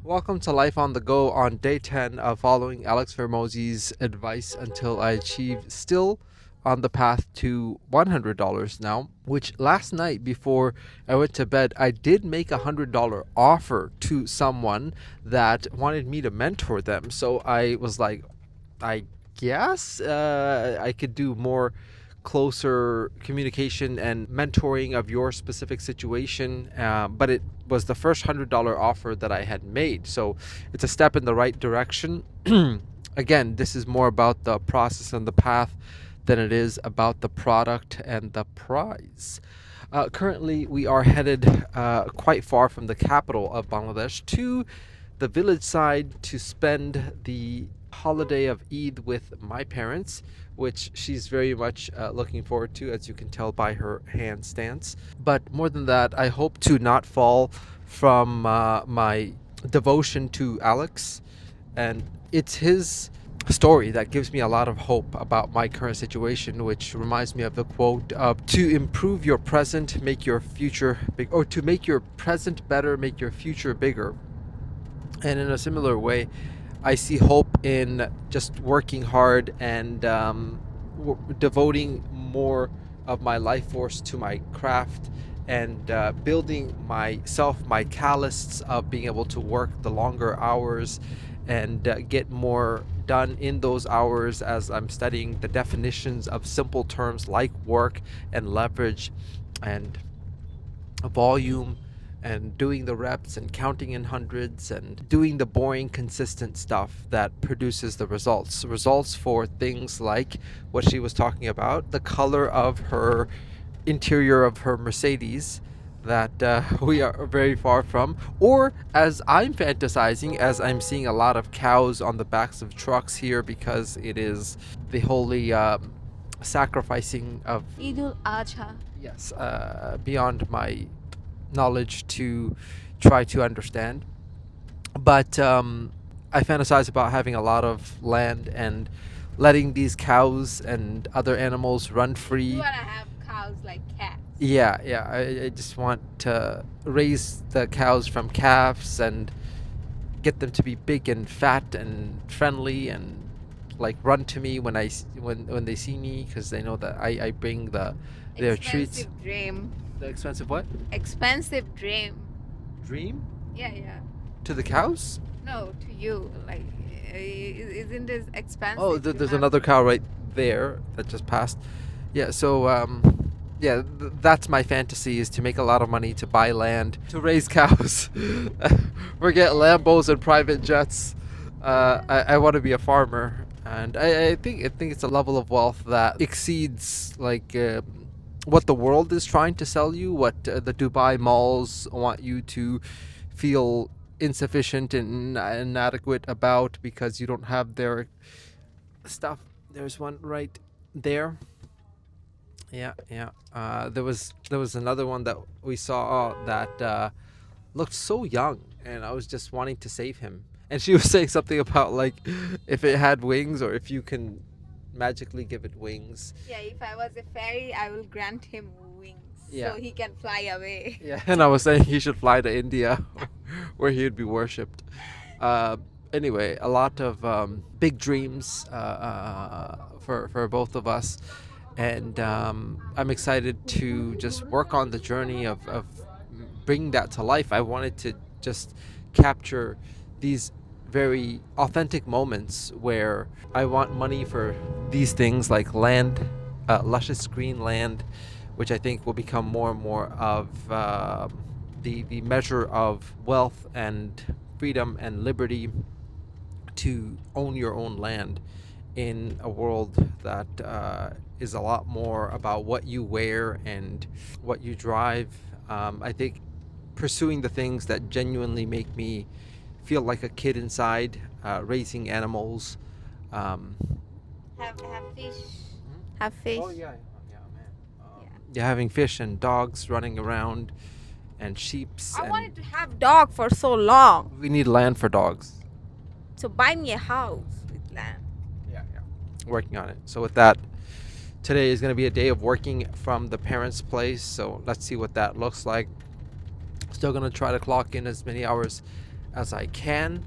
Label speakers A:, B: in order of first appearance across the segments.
A: Welcome to Life on the Go on day 10 of following Alex Hormozi's advice until I achieve, still on the path to $100 now, which last night before I went to bed, I did make a $100 offer to someone that wanted me to mentor them. So I was like, I guess I could do more closer communication and mentoring of your specific situation. But it was the first $100 offer that I had made. So it's a step in the right direction. Again, this is more about the process and the path than it is about the product and the prize. Currently, we are headed quite far from the capital of Bangladesh to the village side to spend the holiday of Eid with my parents, which she's very much looking forward to, as you can tell by her hand stance. But more than that, I hope to not fall from my devotion to Alex, and it's his story that gives me a lot of hope about my current situation, which reminds me of the quote of to improve your present, make your future big, or to make your present better, make your future bigger. And in a similar way, I see hope in just working hard and devoting more of my life force to my craft and building myself, my callus of being able to work the longer hours and get more done in those hours as I'm studying the definitions of simple terms like work and leverage and volume and doing the reps and counting in hundreds and doing the boring consistent stuff that produces the results for things like what she was talking about, the color of her interior of her Mercedes that we are very far from, or as I'm fantasizing, as I'm seeing a lot of cows on the backs of trucks here because it is the holy sacrificing of
B: Idul Adha.
A: yes, beyond my knowledge to try to understand. But I fantasize about having a lot of land and letting these cows and other animals run
B: You
A: free.
B: wanna have cows like cats.
A: Yeah. I just want to raise the cows from calves and get them to be big and fat and friendly and like run to me when they see me because they know that I bring their treats.
B: Expensive dream.
A: The expensive what?
B: Expensive dream.
A: Dream?
B: Yeah.
A: To the cows?
B: No, to you. Like, isn't it expensive?
A: Oh,
B: to
A: there's
B: have-
A: another cow right there that just passed. Yeah, so that's my fantasy, is to make a lot of money to buy land to raise cows. Forget Lambos and private jets. I want to be a farmer, and I think it's a level of wealth that exceeds like what the world is trying to sell you, what the Dubai malls want you to feel insufficient and inadequate about because you don't have their stuff. There's one right there. Yeah. There was another one that we saw that looked so young, and I was just wanting to save him. And she was saying something about like if it had wings or if you can magically give it wings.
B: Yeah, if I was a fairy, I will grant him wings.
A: Yeah.
B: So he can fly away.
A: Yeah, and I was saying he should fly to India, where he would be worshipped. Anyway, a lot of big dreams for both of us, and I'm excited to just work on the journey of bringing that to life. I wanted to just capture these very authentic moments where I want money for these things like land, luscious green land, which I think will become more and more of the measure of wealth and freedom and liberty to own your own land in a world that is a lot more about what you wear and what you drive. I think pursuing the things that genuinely make me feel like a kid inside, raising animals.
B: Have fish. Have fish.
A: Yeah, man.
B: Yeah.
A: Yeah, having fish and dogs running around and sheeps.
B: I
A: And
B: wanted to have dog for so long.
A: we need land for dogs.
B: So buy me a house with land.
A: Yeah. Working on it. So with that, today is going to be a day of working from the parents' place. So let's see what that looks like. Still going to try to clock in as many hours as I can.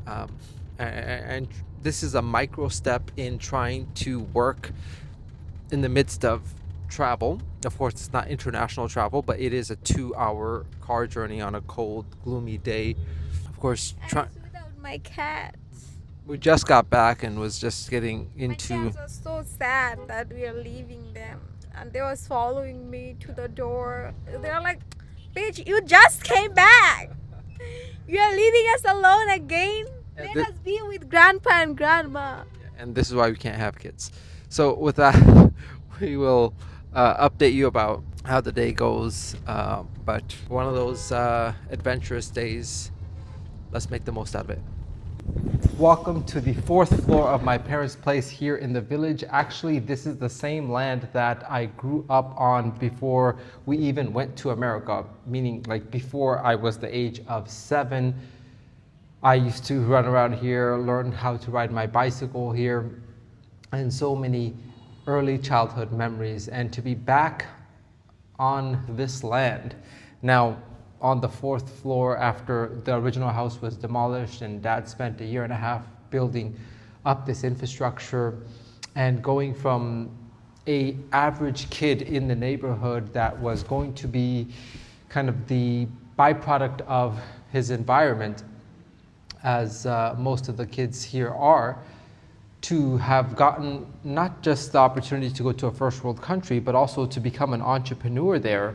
A: Um, and this is a micro step in trying to work in the midst of travel. Of course, it's not international travel, but it is a 2-hour car journey on a cold, gloomy day. Of course,
B: And it's without my cats.
A: we just got back and was just getting
B: My
A: into.
B: cats are so sad that we are leaving them, and they was following me to the door. They're like, "Bitch, you just came back. You are leaving us alone again.
A: And
B: Let us be with grandpa and grandma."
A: and this is why we can't have kids. So with that, we will update you about how the day goes. But one of those adventurous days. Let's make the most out of it. Welcome to the 4th floor of my parents' place here in the village. Actually, this is the same land that I grew up on before we even went to America, meaning like before I was the age of 7. I used to run around here, learn how to ride my bicycle here, and so many early childhood memories. And to be back on this land now, on the 4th floor after the original house was demolished, and Dad spent a year and a half building up this infrastructure, and going from a average kid in the neighborhood that was going to be kind of the byproduct of his environment, as most of the kids here are, to have gotten not just the opportunity to go to a first world country, but also to become an entrepreneur there,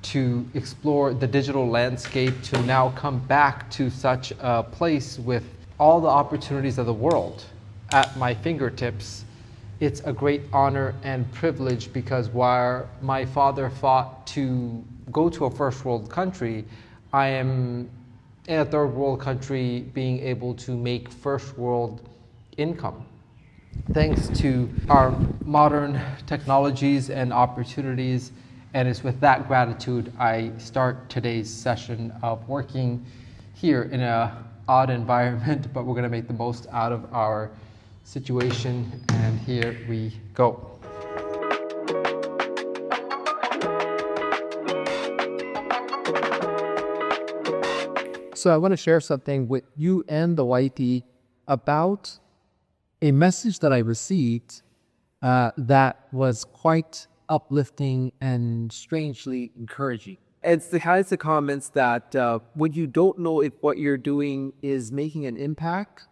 A: to explore the digital landscape, to now come back to such a place with all the opportunities of the world at my fingertips. It's a great honor and privilege, because while my father fought to go to a first world country, I am in a third world country being able to make first world income, thanks to our modern technologies and opportunities. And it's with that gratitude I start today's session of working here in an odd environment, but we're going to make the most out of our situation. And here we go.
C: So I want to share something with you and the YT about a message that I received that was quite uplifting and strangely encouraging. It's the kinds of comments that when you don't know if what you're doing is making an impact,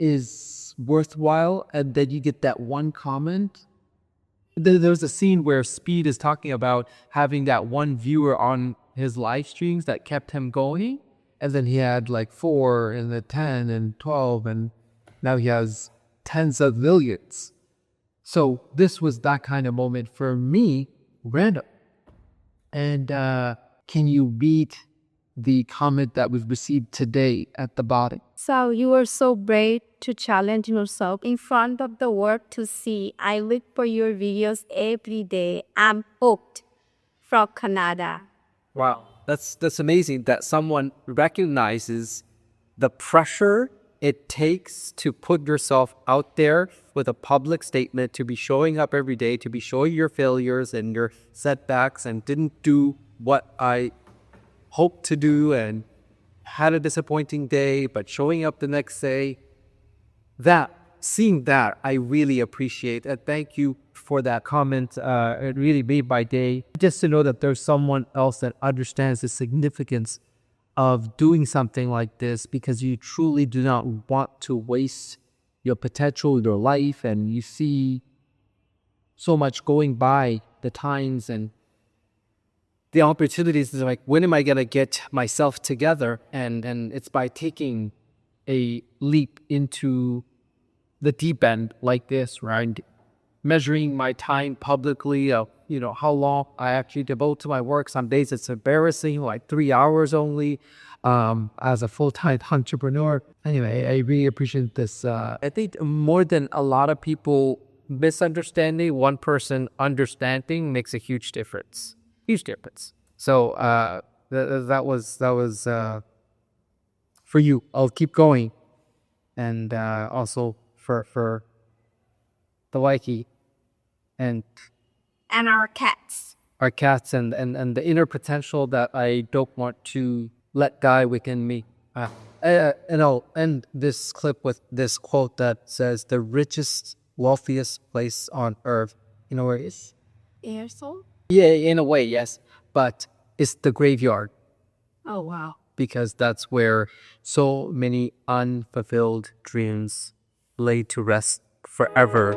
C: is worthwhile, and then you get that one comment. There's a scene where Speed is talking about having that one viewer on his live streams that kept him going, and then he had like 4 and then 10 and 12, and now he has tens of millions. So this was that kind of moment for me, random. And can you read the comment that we've received today at the bottom?
D: So you were so brave to challenge yourself in front of the world to see. I look for your videos every day. I'm hooked. From Canada.
C: Wow, that's amazing that someone recognizes the pressure it takes to put yourself out there with a public statement, to be showing up every day, to be showing your failures and your setbacks, and didn't do what I hoped to do and had a disappointing day, but showing up the next day. Seeing that, I really appreciate it. Thank you for that comment. It really made my day. Just to know that there's someone else that understands the significance of doing something like this, because you truly do not want to waste your potential, your life, and you see so much going by, the times and the opportunities. Is like, when am I gonna get myself together? And it's by taking a leap into the deep end like this, right? Measuring my time publicly, how long I actually devote to my work. Some days it's embarrassing, like 3 hours only, as a full-time entrepreneur. Anyway, I really appreciate this. I think more than a lot of people misunderstanding, one person understanding makes a huge difference. Huge difference. So that was for you. I'll keep going. And also for the Waikiki and
D: our cats.
C: our cats, and the inner potential that I don't want to let die within me. And I'll end this clip with this quote that says, "The richest, wealthiest place on earth," you know where it is?
D: Airsoul?
C: Yeah, in a way, yes. But it's the graveyard,
D: Oh, wow.
C: because that's where so many unfulfilled dreams lay to rest forever.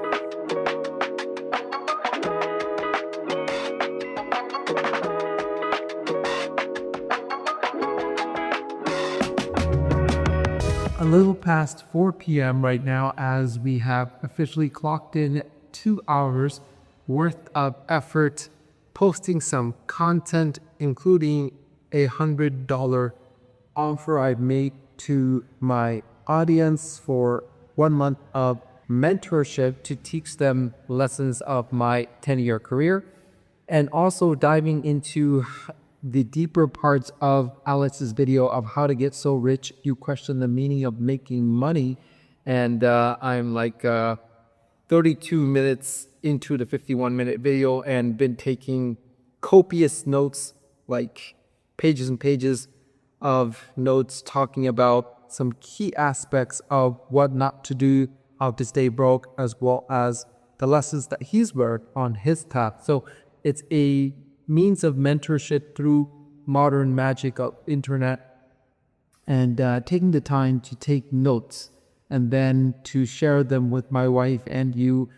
A: A little past 4 p.m. right now, as we have officially clocked in 2 hours worth of effort posting some content, including a $100 offer I made to my audience for 1 month of mentorship to teach them lessons of my 10-year career, and also diving into the deeper parts of Alex's video of how to get so rich you question the meaning of making money. And I'm like 32 minutes into the 51-minute video and been taking copious notes, like pages and pages of notes talking about some key aspects of what not to do, how to stay broke, as well as the lessons that he's learned on his path. So it's a means of mentorship through modern magic of internet, and taking the time to take notes and then to share them with my wife and you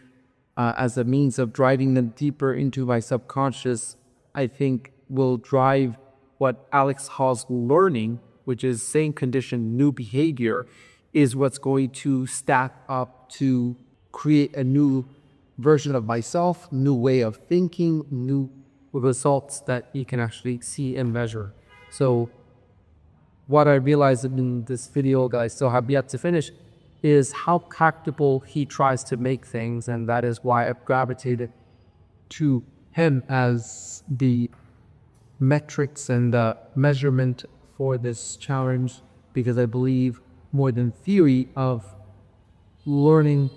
A: as a means of driving them deeper into my subconscious, I think will drive what Alex calls learning, which is same condition, new behavior, is what's going to stack up to create a new version of myself, new way of thinking, new results that you can actually see and measure. So what I realized in this video that I still have yet to finish is how practical he tries to make things, and that is why I've gravitated to him as the metrics and the measurement for this challenge, because I believe more than theory of learning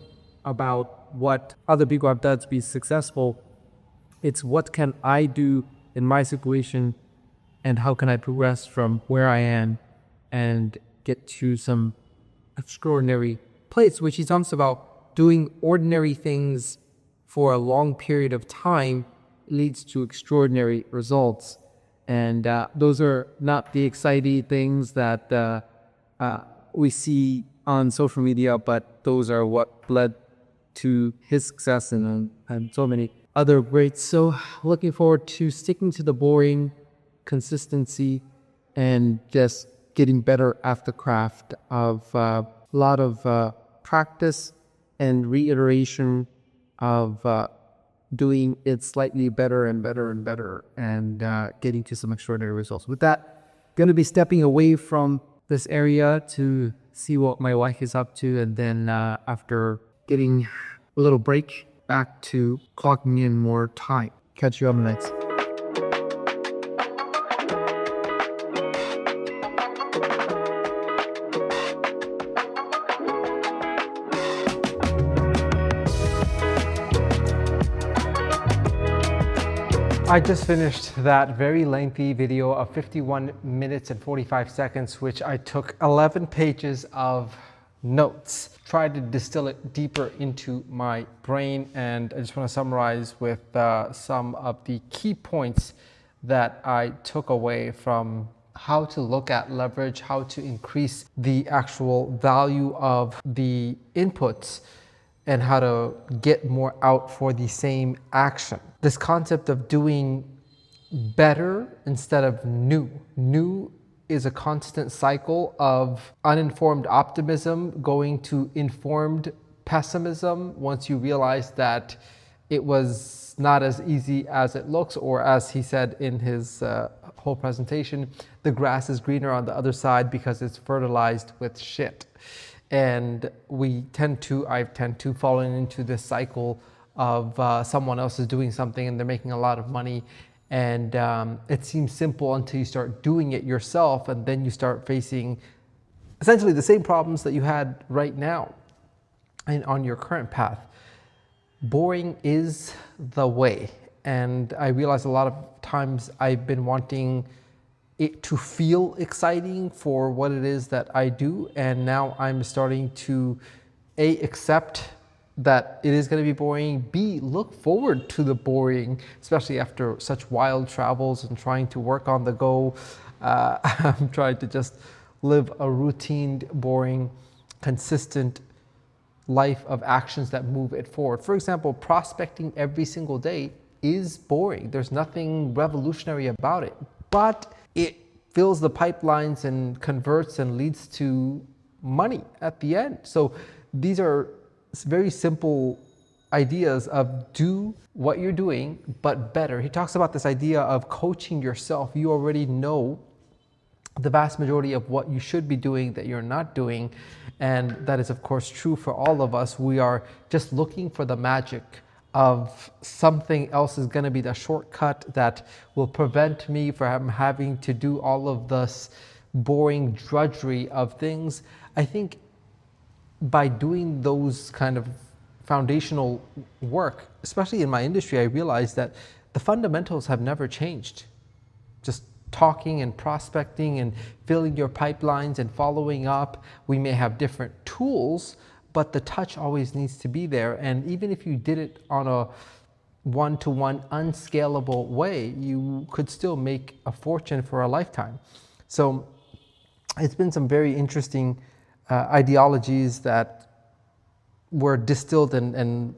A: about what other people have done to be successful, it's what can I do in my situation and how can I progress from where I am and get to some extraordinary place, which he talks about doing ordinary things for a long period of time leads to extraordinary results. And those are not the exciting things that we see on social media, but those are what led to his success and so many other greats. So looking forward to sticking to the boring consistency and just getting better at the craft of a lot of practice and reiteration of doing it slightly better and better and better, and getting to some extraordinary results. With that, going to be stepping away from this area to see what my wife is up to, and then after getting a little break, back to clocking in more time. Catch you up next. I just finished that very lengthy video of 51 minutes and 45 seconds, which I took 11 pages of notes, tried to distill it deeper into my brain, and I just want to summarize with some of the key points that I took away from how to look at leverage, how to increase the actual value of the inputs, and how to get more out for the same action. This concept of doing better instead of new. New is a constant cycle of uninformed optimism going to informed pessimism once you realize that it was not as easy as it looks, or as he said in his whole presentation, the grass is greener on the other side because it's fertilized with shit. And I tend to fall into this cycle of someone else is doing something and they're making a lot of money, and it seems simple until you start doing it yourself, and then you start facing essentially the same problems that you had right now and on your current path. Boring is the way, and I realize a lot of times I've been wanting it to feel exciting for what it is that I do. And now I'm starting to A, accept that it is going to be boring, B, look forward to the boring, especially after such wild travels and trying to work on the go. I'm trying to just live a routine, boring, consistent life of actions that move it forward. For example, prospecting every single day is boring. There's nothing revolutionary about it, but it fills the pipelines and converts and leads to money at the end. So these are very simple ideas of do what you're doing, but better. He talks about this idea of coaching yourself. You already know the vast majority of what you should be doing that you're not doing. And that is, of course, true for all of us. We are just looking for the magic of something else is going to be the shortcut that will prevent me from having to do all of this boring drudgery of things. I think by doing those kind of foundational work, especially in my industry, I realized that the fundamentals have never changed. Just talking and prospecting and filling your pipelines and following up. We may have different tools, but the touch always needs to be there. And even if you did it on a one-to-one unscalable way, you could still make a fortune for a lifetime. So it's been some very interesting ideologies that were distilled and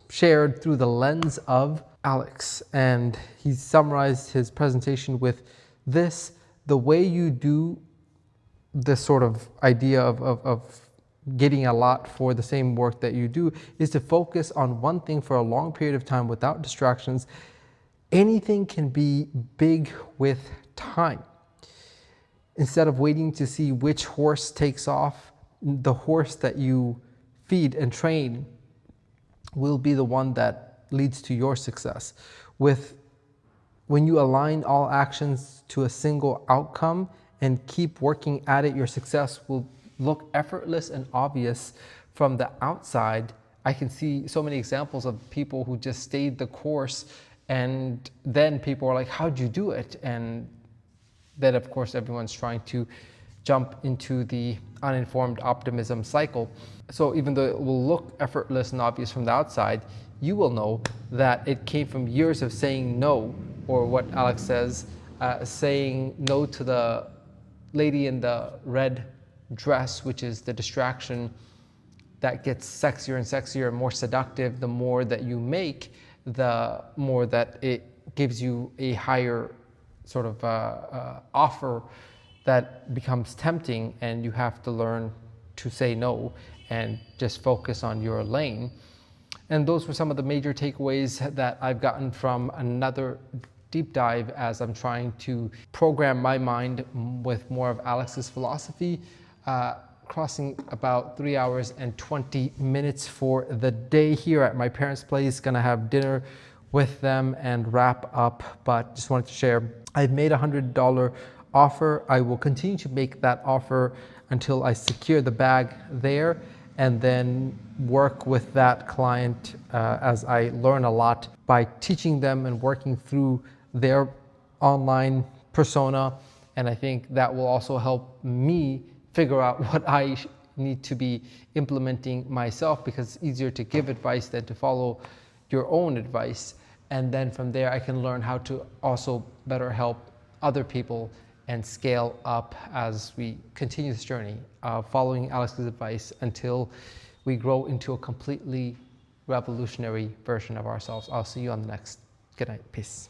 A: shared through the lens of Alex. And he summarized his presentation with this: the way you do this sort of idea of getting a lot for the same work that you do is to focus on one thing for a long period of time without distractions. Anything can be big with time. Instead of waiting to see which horse takes off, the horse that you feed and train will be the one that leads to your success. When you align all actions to a single outcome and keep working at it, your success will look effortless and obvious from the outside. I can see so many examples of people who just stayed the course, and then people are like, how'd you do it? And then, of course, everyone's trying to jump into the uninformed optimism cycle. So even though it will look effortless and obvious from the outside, you will know that it came from years of saying no, or what Alex says, saying no to the lady in the red dress, which is the distraction that gets sexier and sexier and more seductive. The more that you make, the more that it gives you a higher sort of offer that becomes tempting, and you have to learn to say no and just focus on your lane. And those were some of the major takeaways that I've gotten from another deep dive as I'm trying to program my mind with more of Alex's philosophy. Crossing about 3 hours and 20 minutes for the day here at my parents' place. Gonna have dinner with them and wrap up, but just wanted to share. I've made a $100 offer. I will continue to make that offer until I secure the bag there, and then work with that client as I learn a lot by teaching them and working through their online persona. And I think that will also help me figure out what I need to be implementing myself, because it's easier to give advice than to follow your own advice. And then from there, I can learn how to also better help other people and scale up as we continue this journey of following Alex's advice until we grow into a completely revolutionary version of ourselves. I'll see you on the next. Good night. Peace.